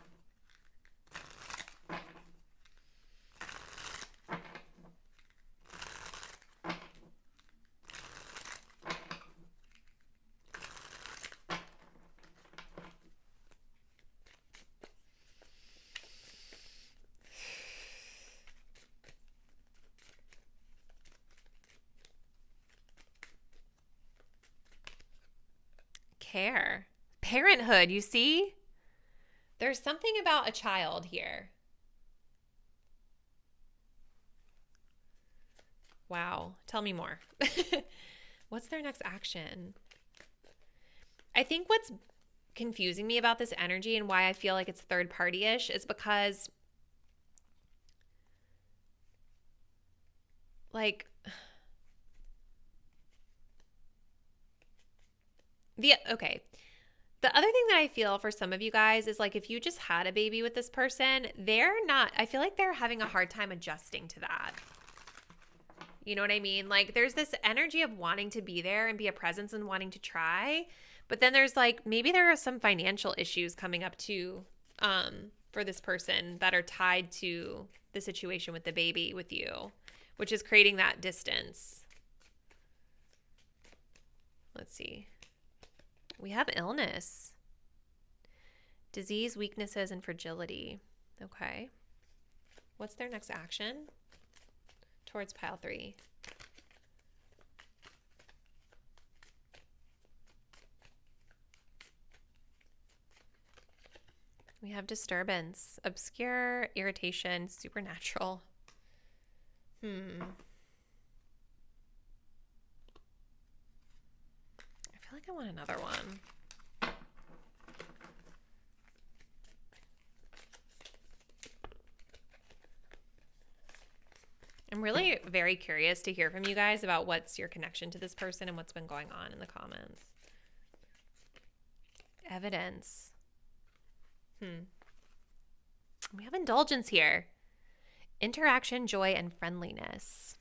Care. Parenthood, you see? There's something about a child here. Wow. Tell me more. What's their next action? I think what's confusing me about this energy and why I feel like it's third party-ish is because like the other thing that I feel for some of you guys is like if you just had a baby with this person, I feel like they're having a hard time adjusting to that. You know what I mean? Like there's this energy of wanting to be there and be a presence and wanting to try. But then there's like, maybe there are some financial issues coming up too for this person that are tied to the situation with the baby with you, which is creating that distance. Let's see. We have illness, disease, weaknesses, and fragility. Okay. What's their next action? Towards pile 3. We have disturbance, obscure, irritation, supernatural. I feel like I want another one. I'm really very curious to hear from you guys about what's your connection to this person and what's been going on in the comments. Evidence. We have indulgence here. Interaction, joy, and friendliness.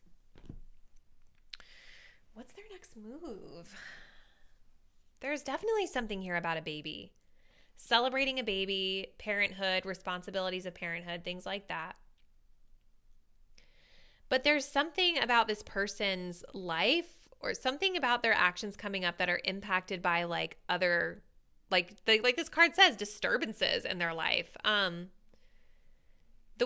What's their next move? There's definitely something here about a baby. Celebrating a baby, parenthood, responsibilities of parenthood, things like that. But there's something about this person's life or something about their actions coming up that are impacted by like other, like this card says, disturbances in their life. The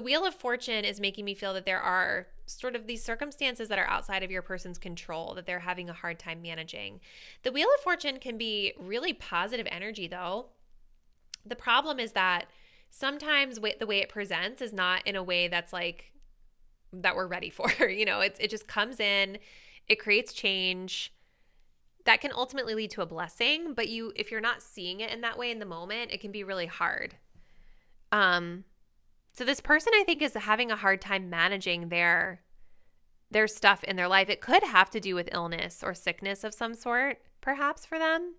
Wheel of Fortune is making me feel that there are sort of these circumstances that are outside of your person's control that they're having a hard time managing. The Wheel of Fortune can be really positive energy though. The problem is that sometimes the way it presents is not in a way that's like, that we're ready for. You know, it just comes in, it creates change that can ultimately lead to a blessing, but if you're not seeing it in that way in the moment, it can be really hard. So this person I think is having a hard time managing their stuff in their life. It could have to do with illness or sickness of some sort, perhaps for them,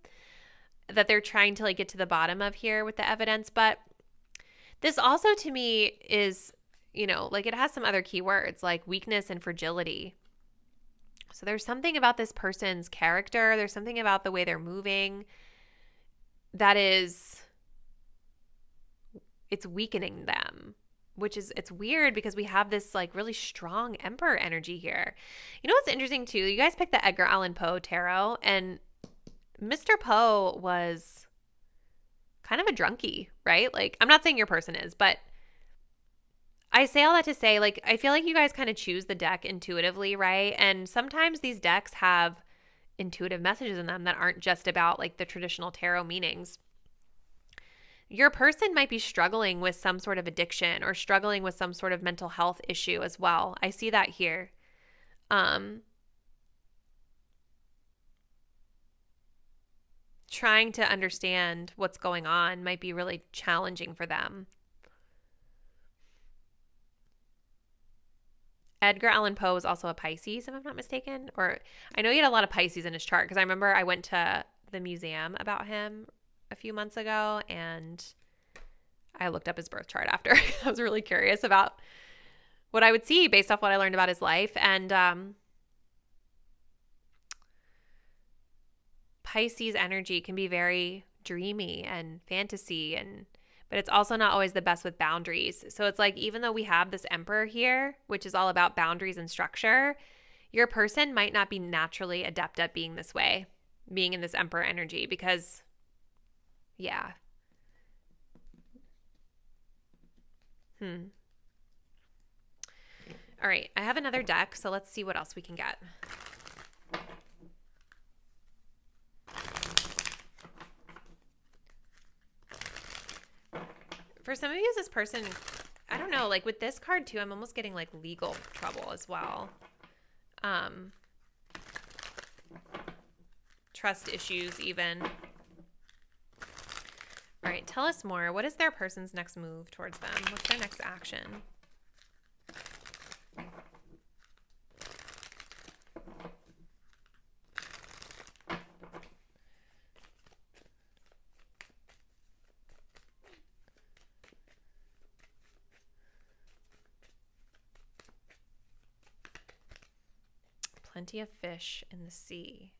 that they're trying to like get to the bottom of here with the evidence. But this also to me is, you know, like it has some other keywords like weakness and fragility. So there's something about this person's character. There's something about the way they're moving that it's weakening them, it's weird because we have this like really strong Emperor energy here. You know what's interesting too? You guys picked the Edgar Allan Poe tarot, and Mr. Poe was kind of a drunkie, right? Like, I'm not saying your person is, but I say all that to say, like, I feel like you guys kind of choose the deck intuitively, right? And sometimes these decks have intuitive messages in them that aren't just about like the traditional tarot meanings. Your person might be struggling with some sort of addiction or struggling with some sort of mental health issue as well. I see that here. Trying to understand what's going on might be really challenging for them. Edgar Allan Poe was also a Pisces, if I'm not mistaken. Or I know he had a lot of Pisces in his chart because I remember I went to the museum about him a few months ago and I looked up his birth chart after. I was really curious about what I would see based off what I learned about his life. And Pisces energy can be very dreamy and fantasy, but it's also not always the best with boundaries. So it's like, even though we have this Emperor here, which is all about boundaries and structure, your person might not be naturally adept at being this way, being in this Emperor energy, because yeah. All right, I have another deck, so let's see what else we can get. For some of you, this person, I don't know, like with this card too, I'm almost getting like legal trouble as well. trust issues even. All right, tell us more. What is their person's next move towards them? What's their next action? Plenty of fish in the sea.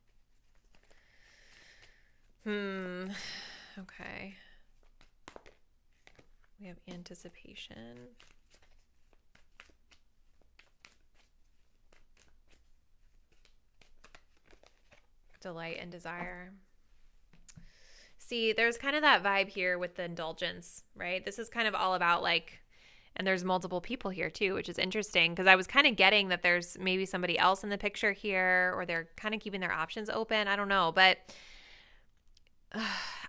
Okay. We have anticipation. Delight and desire. See, there's kind of that vibe here with the indulgence, right? This is kind of all about like, and there's multiple people here too, which is interesting because I was kind of getting that there's maybe somebody else in the picture here, or they're kind of keeping their options open. I don't know, but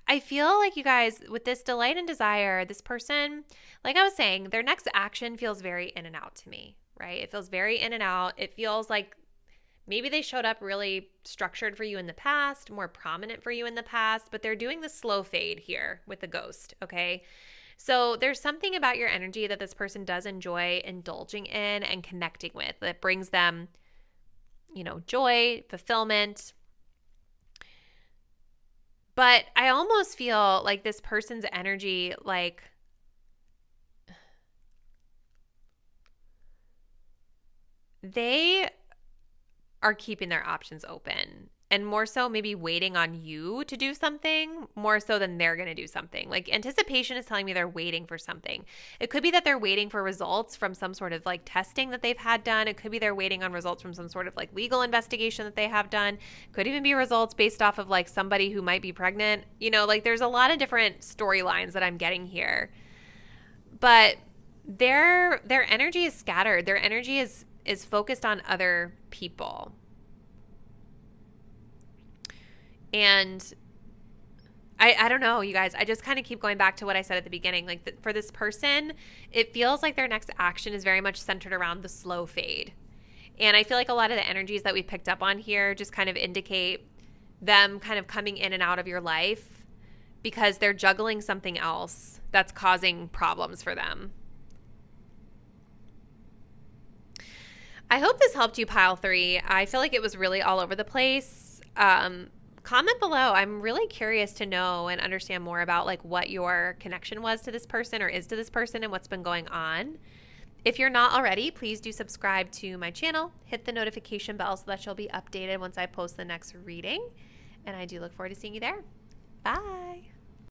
I feel like you guys, with this delight and desire, this person, like I was saying, their next action feels very in and out to me, right? It feels very in and out. It feels like maybe they showed up really structured for you in the past, more prominent for you in the past, but they're doing the slow fade here with the ghost, okay? So there's something about your energy that this person does enjoy indulging in and connecting with that brings them, you know, joy, fulfillment. But I almost feel like this person's energy, like, they are keeping their options open, and more so maybe waiting on you to do something more so than they're going to do something. Like anticipation is telling me they're waiting for something. It could be that they're waiting for results from some sort of like testing that they've had done. It could be they're waiting on results from some sort of like legal investigation that they have done. It could even be results based off of like somebody who might be pregnant. You know, like there's a lot of different storylines that I'm getting here. But their energy is scattered. Their energy is focused on other people. And I don't know, you guys. I just kind of keep going back to what I said at the beginning. Like for this person, it feels like their next action is very much centered around the slow fade. And I feel like a lot of the energies that we picked up on here just kind of indicate them kind of coming in and out of your life because they're juggling something else that's causing problems for them. I hope this helped you, pile 3. I feel like it was really all over the place. Comment below. I'm really curious to know and understand more about like what your connection was to this person or is to this person and what's been going on. If you're not already, please do subscribe to my channel. Hit the notification bell so that you'll be updated once I post the next reading. And I do look forward to seeing you there. Bye.